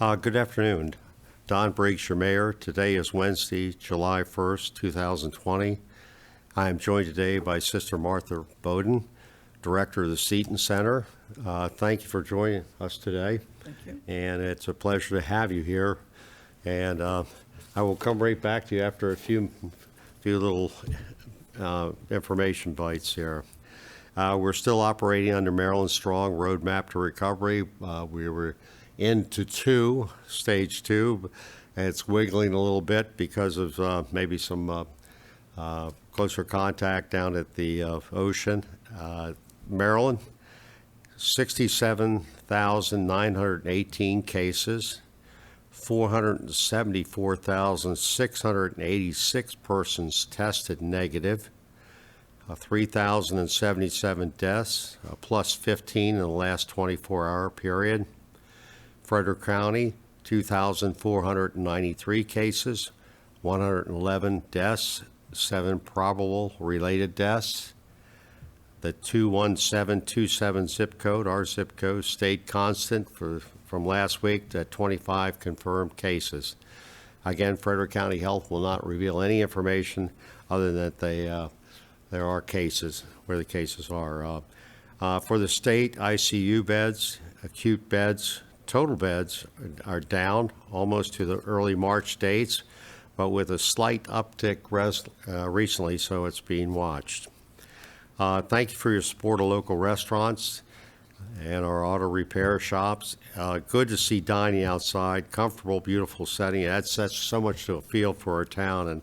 Good afternoon. Don Briggs, your mayor. Today is Wednesday, July 1st, 2020. I am joined today by Sister Martha Beaudoin, Director of the Seton Center. Thank you for joining us today. Thank you. And it's a pleasure to have you here. And I will come right back to you after a few little information bites here. We're still operating under Maryland's strong roadmap to recovery. We were into stage two, and it's wiggling a little bit because of maybe some closer contact down at the ocean. Maryland, 67,918 cases, 474,686 persons tested negative, 3,077 deaths, plus 15 in the last 24-hour period. Frederick County, 2,493 cases, 111 deaths, 7 probable related deaths. The 21727 zip code, our zip code, stayed constant from last week at 25 confirmed cases. Again, Frederick County Health will not reveal any information other than that there are cases, where the cases are. For the state, ICU beds, acute beds, total beds are down almost to the early March dates, but with a slight uptick recently, so it's being watched. Thank you for your support of local restaurants and our auto repair shops. Good to see dining outside, comfortable, beautiful setting. That sets so much to a feel for our town, and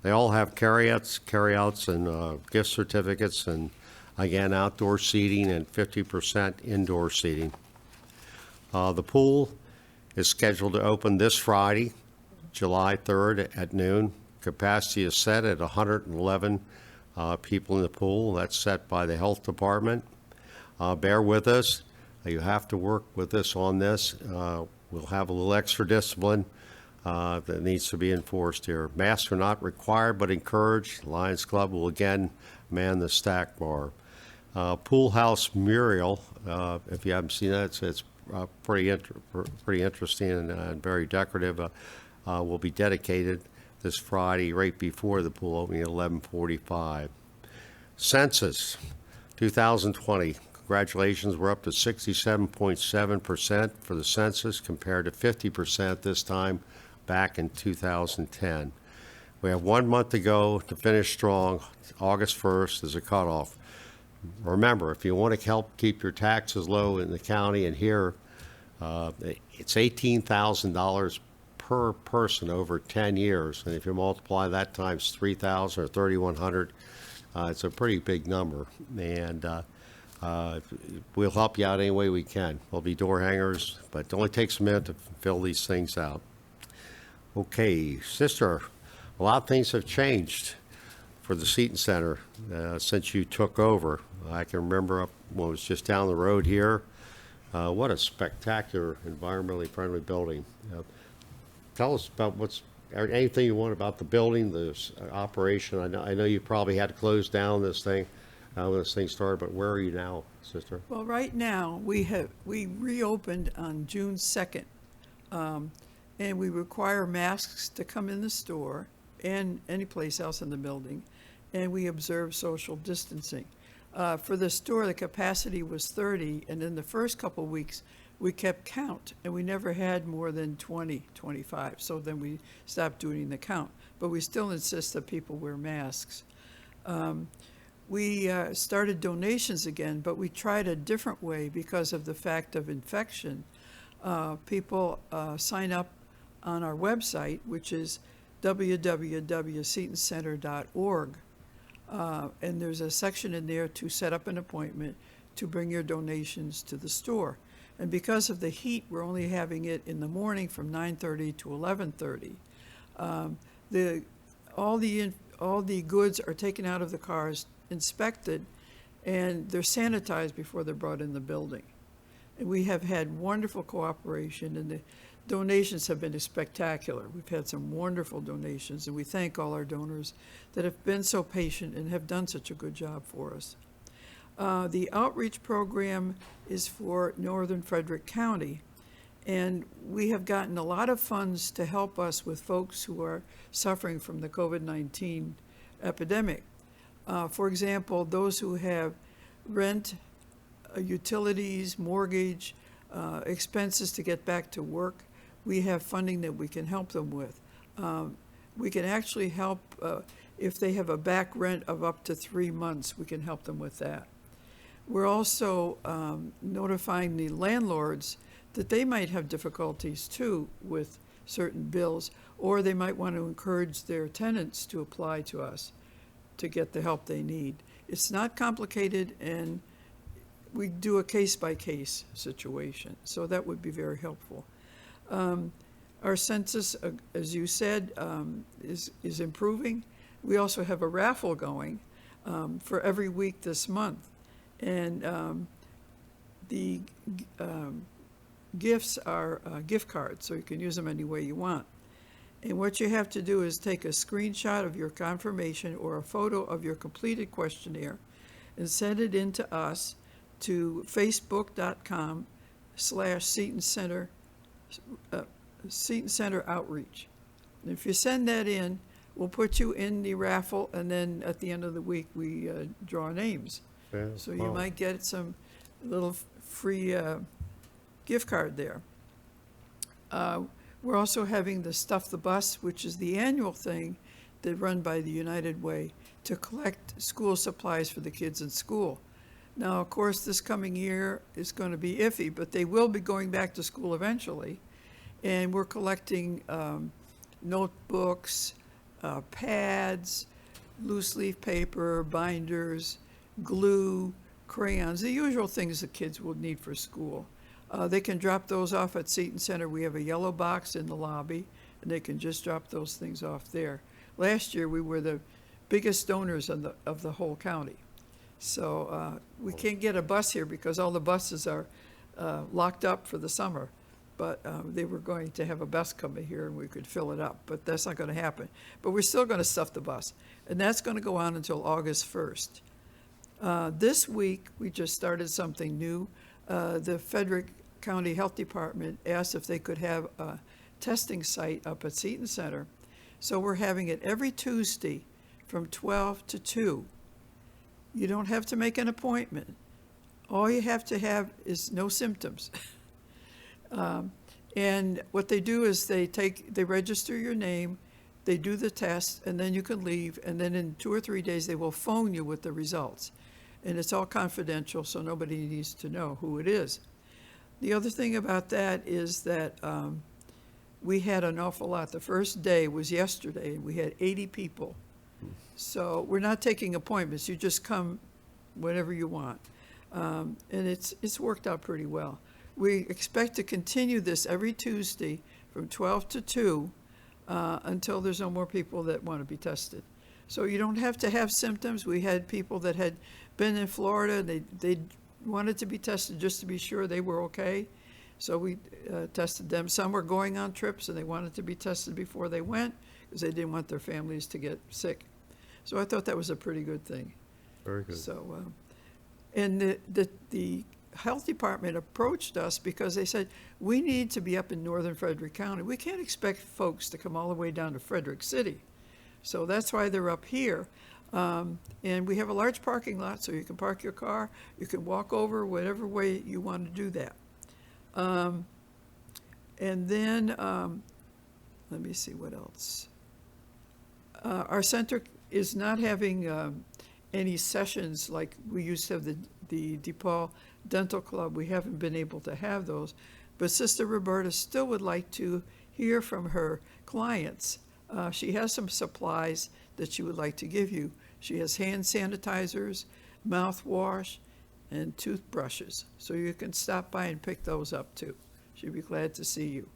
they all have carryouts and gift certificates, and again, outdoor seating and 50% indoor seating. The pool is scheduled to open this Friday, July 3rd at noon. Capacity is set at 111 people in the pool. That's set by the health department. Bear with us. You have to work with us on this. We'll have a little extra discipline that needs to be enforced here. Masks are not required but encouraged. Lions Club will again man the stack bar. Pool House Mural, if you haven't seen that, it's pretty interesting and very decorative. Will be dedicated this Friday right before the pool opening at 11:45. Census 2020. Congratulations, we're up to 67.7% for the census compared to 50% this time back in 2010. We have 1 month to go to finish strong. August 1st is a cutoff. Remember, if you want to help keep your taxes low in the county and here, it's $18,000 per person over 10 years. And if you multiply that times 3,000 or 3,100, it's a pretty big number. And we'll help you out any way we can. We'll be door hangers, but it only takes a minute to fill these things out. Okay, Sister, a lot of things have changed for the Seton Center since you took over. I can remember when it was just down the road here. What a spectacular, environmentally friendly building. Tell us about anything you want about the building, the operation. I know you probably had to close down this thing when this thing started, but where are you now, Sister? Well, right now we reopened on June 2nd, and we require masks to come in the store and any place else in the building, and we observe social distancing. For the store, the capacity was 30, and in the first couple of weeks, we kept count, and we never had more than 20, 25. So then we stopped doing the count, but we still insist that people wear masks. We started donations again, but we tried a different way because of the fact of infection. People sign up on our website, which is www.setoncenter.org. And there's a section in there to set up an appointment to bring your donations to the store. And because of the heat, we're only having it in the morning from 9:30 to 11:30. All the goods are taken out of the cars, inspected, and they're sanitized before they're brought in the building. And we have had wonderful cooperation, and the donations have been spectacular. We've had some wonderful donations, and we thank all our donors that have been so patient and have done such a good job for us. The outreach program is for Northern Frederick County, And we have gotten a lot of funds to help us with folks who are suffering from the COVID-19 epidemic. For example, those who have rent, utilities, mortgage, expenses to get back to work, we have funding that we can help them with. We can actually help, if they have a back rent of up to 3 months, we can help them with that. We're also notifying the landlords that they might have difficulties too with certain bills, or they might want to encourage their tenants to apply to us to get the help they need. It's not complicated, and we do a case-by-case situation, so that would be very helpful. Our census, as you said, is improving. We also have a raffle going for every week this month, and the gifts are gift cards, so you can use them any way you want. And what you have to do is take a screenshot of your confirmation or a photo of your completed questionnaire and send it in to us to facebook.com/Seton Center Outreach. And if you send that in, we'll put you in the raffle, and then at the end of the week, we draw names. Yeah, So you wow. might get some little free gift card there. We're also having the Stuff the Bus, which is the annual thing that run by the United Way to collect school supplies for the kids in school. Now, of course, this coming year is going to be iffy, but they will be going back to school eventually. And we're collecting notebooks, pads, loose leaf paper, binders, glue, crayons, the usual things that kids will need for school. They can drop those off at Seton Center. We have a yellow box in the lobby, and they can just drop those things off there. Last year, we were the biggest donors of the whole county. So we can't get a bus here because all the buses are locked up for the summer. But they were going to have a bus coming here, and we could fill it up. But that's not going to happen. But we're still going to stuff the bus. And that's going to go on until August 1st. This week, we just started something new. The Frederick County Health Department asked if they could have a testing site up at Seton Center. So we're having it every Tuesday from 12 to 2. You don't have to make an appointment. All you have to have is no symptoms. And what they do is they register your name, they do the test, and then you can leave, and then in 2 or 3 days they will phone you with the results. And it's all confidential, so nobody needs to know who it is. The other thing about that is that we had an awful lot. The first day was yesterday, and we had 80 people. So we're not taking appointments. You just come whenever you want. And it's worked out pretty well. We expect to continue this every Tuesday from 12 to 2 until there's no more people that want to be tested. So you don't have to have symptoms. We had people that had been in Florida. They wanted to be tested just to be sure they were okay. So we tested them. Some were going on trips, and they wanted to be tested before they went because they didn't want their families to get sick. So I thought that was a pretty good thing. Very good. So, and the health department approached us because they said, we need to be up in northern Frederick County. We can't expect folks to come all the way down to Frederick City. So that's why they're up here. And we have a large parking lot, so you can park your car. You can walk over whatever way you want to do that. And then, let me see what else. Our center is not having any sessions like we used to have the DePaul Dental Club. We haven't been able to have those. But Sister Roberta still would like to hear from her clients. She has some supplies that she would like to give you. She has hand sanitizers, mouthwash, and toothbrushes. So you can stop by and pick those up too. She'd be glad to see you.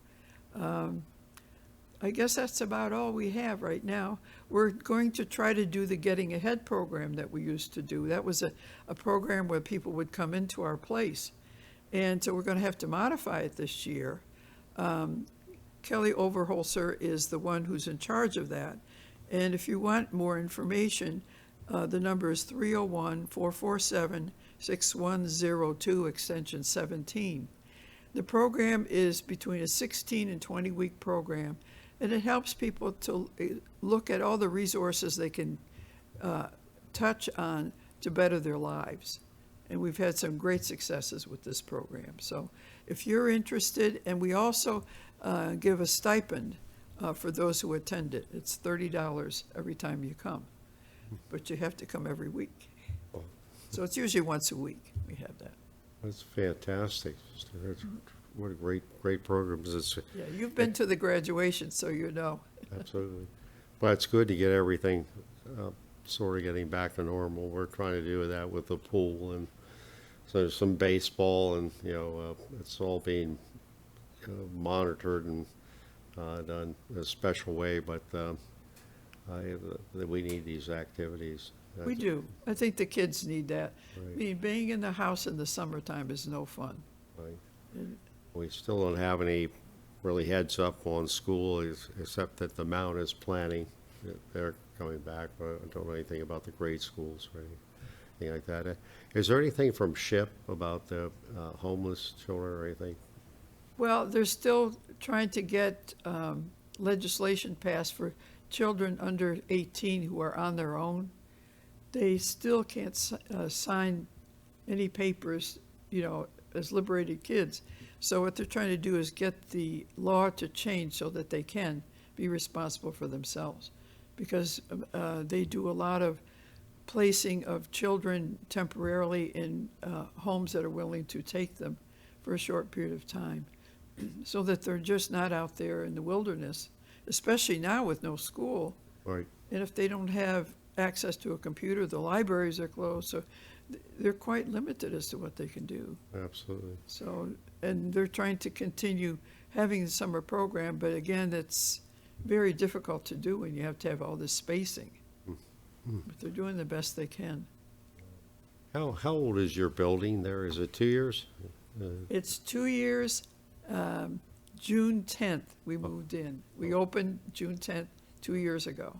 I guess that's about all we have right now. We're going to try to do the Getting Ahead program that we used to do. That was a program where people would come into our place. And so we're going to have to modify it this year. Kelly Overholser is the one who's in charge of that. And if you want more information, the number is 301-447-6102, extension 17. The program is between a 16 and 20-week program, and it helps people to look at all the resources they can touch on to better their lives. And we've had some great successes with this program. So if you're interested, and we also give a stipend for those who attend it. It's $30 every time you come, but you have to come every week. So it's usually once a week we have that. That's fantastic. What a great program. Yeah, you've been to the graduation, so you know. Absolutely. But it's good to get everything sort of getting back to normal. We're trying to do that with the pool, and so there's some baseball, and it's all being monitored and done in a special way. But we need these activities. We do. I think the kids need that. Right. I mean, being in the house in the summertime is no fun. Right. And We still don't have any really heads up on school, except that the Mount is planning. They're coming back, but I don't know anything about the grade schools or anything like that. Is there anything from SHIP about the homeless children or anything? Well, they're still trying to get legislation passed for children under 18 who are on their own. They still can't sign any papers, as liberated kids. So what they're trying to do is get the law to change so that they can be responsible for themselves. Because they do a lot of placing of children temporarily in homes that are willing to take them for a short period of time, so that they're just not out there in the wilderness, especially now with no school. Right. And if they don't have access to a computer, the libraries are closed, so they're quite limited as to what they can do. Absolutely. So, and they're trying to continue having the summer program, but again, it's very difficult to do when you have to have all this spacing. But they're doing the best they can. How old is your building there? Is it 2 years? It's 2 years. June 10th, we moved in. We opened June 10th, 2 years ago.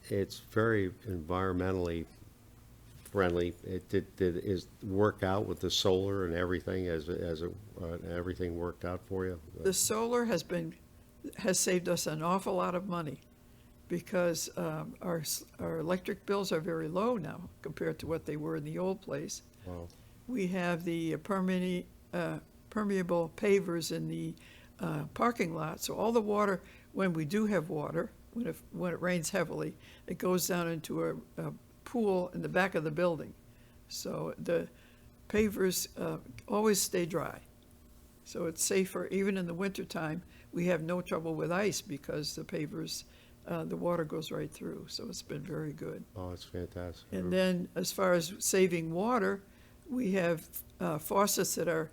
It's very environmentally friendly. Did it work out with the solar and everything as everything worked out for you? The solar has saved us an awful lot of money, because our electric bills are very low now compared to what they were in the old place. Wow. We have the permeable pavers in the parking lot, so all the water, when we do have water, when it rains heavily, it goes down into a pool in the back of the building. So the pavers always stay dry. So it's safer. Even in the wintertime, we have no trouble with ice because the pavers, the water goes right through. So it's been very good. Oh, it's fantastic. And then as far as saving water, we have faucets that are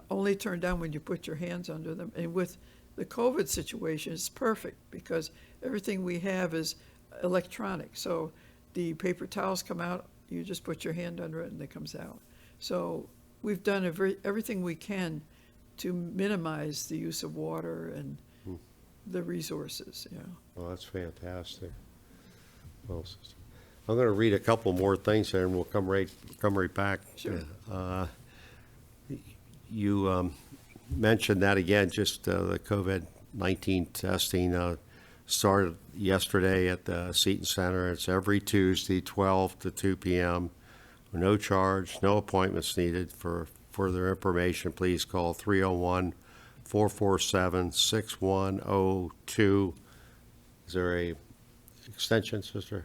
only turned on when you put your hands under them. And with the COVID situation, it's perfect because everything we have is electronic. So the paper towels come out, you just put your hand under it and it comes out. So we've done everything we can to minimize the use of water and the resources. Yeah. Well, that's fantastic. Well, I'm going to read a couple more things here, and we'll come right back. Sure. You mentioned that again, just the COVID-19 testing started yesterday at the Seton Center. It's every Tuesday, 12 to 2 p.m. No charge, no appointments needed. For further information, please call 301-447-6102. Is there a extension, sister?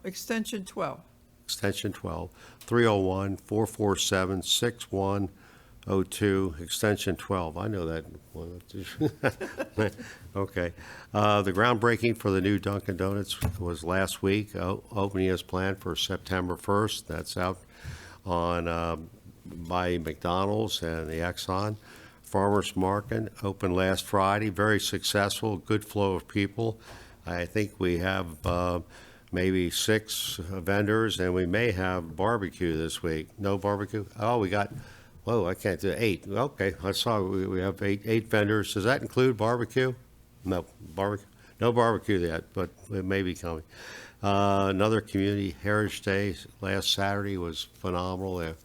Extension 12. Extension 12, 301-447-6102, extension 12. I know that one. Okay. The groundbreaking for the new Dunkin Donuts was last week. Opening is planned for September 1st. That's out on by McDonald's and the Exxon. Farmers Market opened last Friday. Very successful, good flow of people. I think we have maybe 6 vendors, and we may have barbecue this week. No barbecue? Oh, we got, whoa, I can't do 8. Okay, I saw we have eight vendors. Does that include barbecue? No, barbecue. No barbecue yet, but it may be coming. Another Community Heritage Day last Saturday was phenomenal.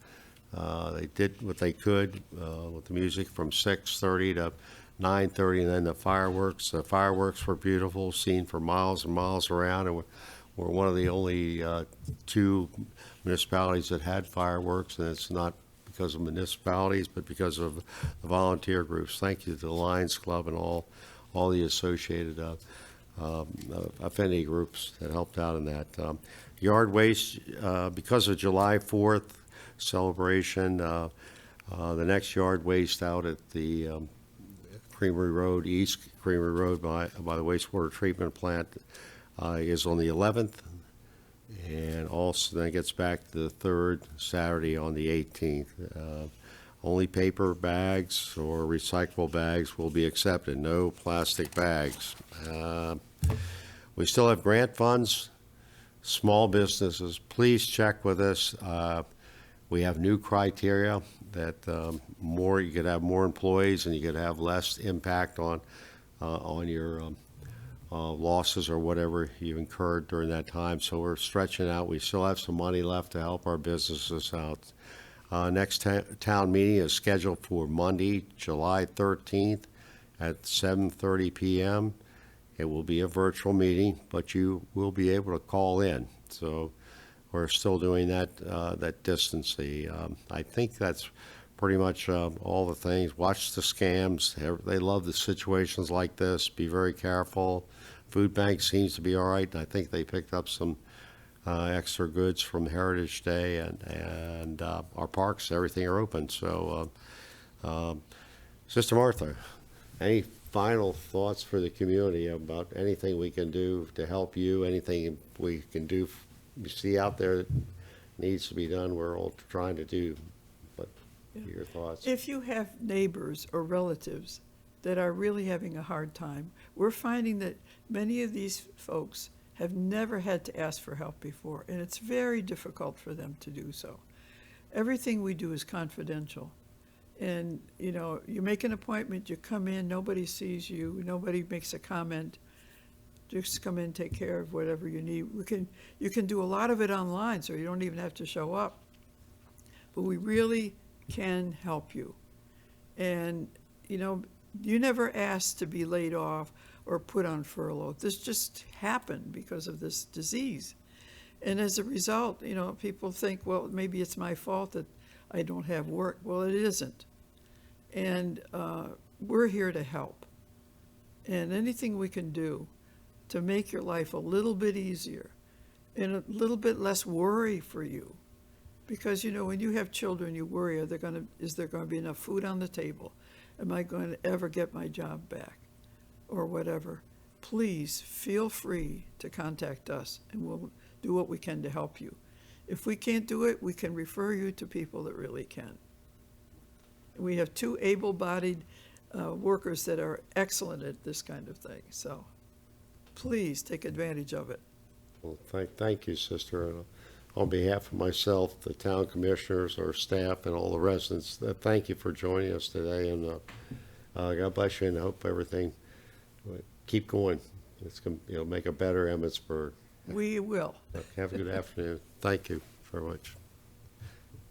They did what they could with the music from 6:30 to 9:30, and then the fireworks. The fireworks were beautiful, seen for miles and miles around, and we're one of the only two municipalities that had fireworks, and it's not because of municipalities, but because of the volunteer groups. Thank you to the Lions Club and all the associated affinity groups that helped out in that. Yard waste, because of July 4th celebration, the next yard waste out at the Creamery Road, East Creamery Road by the wastewater treatment plant is on the 11th. And also then it gets back to the third Saturday on the 18th. Only paper bags or recyclable bags will be accepted, no plastic bags. We still have grant funds. Small businesses, please check with us. We have new criteria that you could have more employees and you could have less impact on your losses or whatever you incurred during that time. So we're stretching out. We still have some money left to help our businesses out. Next town meeting is scheduled for Monday, July 13th at 7:30 p.m. It will be a virtual meeting, but you will be able to call in. So we're still doing that distancing. I think that's pretty much all the things. Watch the scams. They love the situations like this. Be very careful. Food bank seems to be all right. I think they picked up some extra goods from Heritage Day, and our parks, everything are open. So, Sister Martha, any final thoughts for the community about anything we can do to help you, anything we can do you see out there that needs to be done, we're all trying to do. But your thoughts? If you have neighbors or relatives that are really having a hard time, we're finding that many of these folks have never had to ask for help before, and it's very difficult for them to do so. Everything we do is confidential. And, you make an appointment, you come in, nobody sees you, nobody makes a comment. Just come in, take care of whatever you need. You can do a lot of it online, so you don't even have to show up. But we really can help you. And, you never asked to be laid off or put on furlough. This just happened because of this disease. And as a result, people think, well, maybe it's my fault that I don't have work. Well, it isn't. And we're here to help. And anything we can do to make your life a little bit easier and a little bit less worry for you. Because, when you have children, you worry, is there going to be enough food on the table? Am I going to ever get my job back? Or whatever. Please feel free to contact us, and we'll do what we can to help you. If we can't do it, we can refer you to people that really can. We have 2 able-bodied workers that are excellent at this kind of thing. So please take advantage of it. Well, thank you, Sister. On behalf of myself, the town commissioners, our staff, and all the residents, thank you for joining us today. And God bless you, and I hope everything keep going. It's going to make a better Emmitsburg. We will. Have a good afternoon. Thank you very much.